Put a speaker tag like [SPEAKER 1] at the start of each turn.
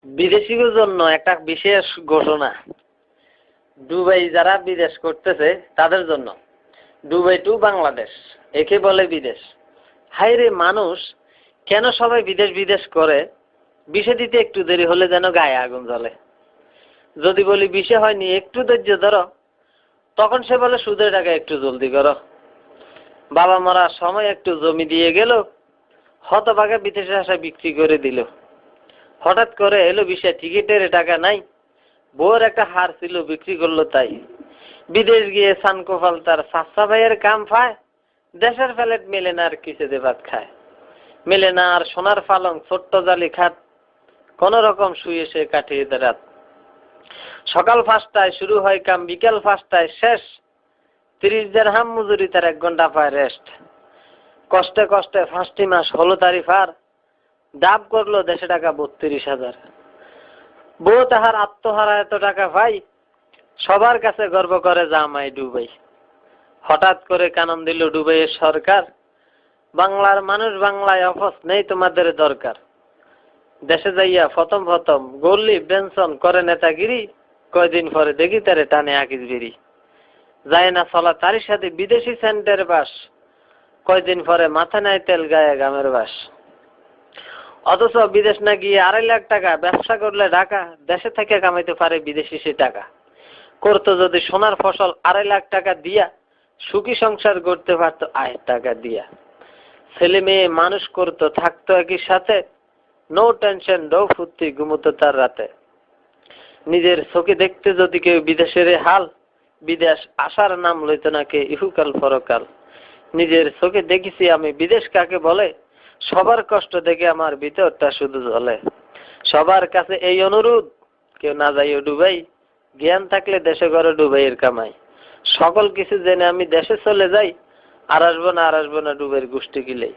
[SPEAKER 1] বিদেশিদের জন্য একটা বিশেষ ঘোষণা। দুবাই যারা বিদেশ করতেছে তাদের জন্য, দুবাই টু বাংলাদেশ একে বলে বিদেশ। হায়রে মানুষ কেন সবাই বিদেশ বিদেশ করে? বিষে দিতে একটু দেরি হলে যেন গায়ে আগুন জ্বলে। যদি বলি বিষে হয়নি, একটু ধৈর্য ধরো, তখন সে বলে সুদের টাকা একটু জলদি করো। বাবা মরার সময় একটু জমি দিয়ে গেল, হতভাগে বিদেশে আসা বিক্রি করে দিল। হঠাৎ করে এলো বিষে টিকিটের টাকা নাই, বউর একটা হার ছিল বিক্রি করলো তাই। বিদেশ গিয়ে সানকোফাল তার সাচ্চা ভাইয়ের কাম পায়, দেশের ফ্ল্যাট মেলে না আর কিছুতে ভাত খায়। মেলে না আর সোনার পালং, ছোট্ট জালি খাট, কোন রকম শুয়ে সে কাটিয়ে দেয় রাত। সকাল 5টায় শুরু হয় কাম, বিকেল 5টায় শেষ। 30 দিরহাম মজুরি, তার 1 ঘন্টা পায় রেস্ট। কষ্টে কষ্টে 5টি মাস হলো তারি পার, ডাব করলো দেশে টাকা 32,000। বউ তাহার আত্মহারা এত টাকা পাই, সবার কাছে গর্ব করে জামাই ডুবাই। হঠাৎ করে কানন দিল ডুবাইয়ের সরকার, বাংলার মানুষ বাংলায় অফস নেই তোমাদের দরকার। দেশে যাইয়া প্রথম গল্লি বেনসন করে নেতাগিরি, কয়দিন পরে দেখি তারে টানে আকিস বিড়ি। যায় না চলা তারই সাথে বিদেশি সেন্টের বাস, কয়দিন পরে মাথা নাই তেল গায়ে গামের বাস। অথচ বিদেশ না গিয়ে 2.5 লাখ টাকা ব্যবসা করলে ঢাকা, দেশে থেকে কামাইতে পারে বিদেশি সে টাকা। করতো যদি সোনার ফসল 2.5 লাখ টাকা দিয়া, সুখী সংসার করতে পারতো আয়ের টাকা দিয়া। ছেলে মেয়ে মানুষ করতো, থাকতো একই সাথে, নো টেনশন নো ফুর্তি, ঘুমতো তার রাতে। নিজের চোখে দেখতে যদি কেউ বিদেশের হাল, বিদেশ আসার নাম লইতো না কে ইহুকাল পরকাল। নিজের চোখে দেখেছি আমি বিদেশ কাকে বলে, সবার কষ্ট দেখে আমার ভিতরটা শুধু জ্বলে। সবার কাছে এই অনুরোধ, কেউ না যাইও ডুবাই, জ্ঞান থাকলে দেশে ঘরে ডুবাইয়ের কামাই। সকল কিছু জেনে আমি দেশে চলে যাই, আর আসবো না ডুবাইয়ের গোষ্ঠী গিলেই।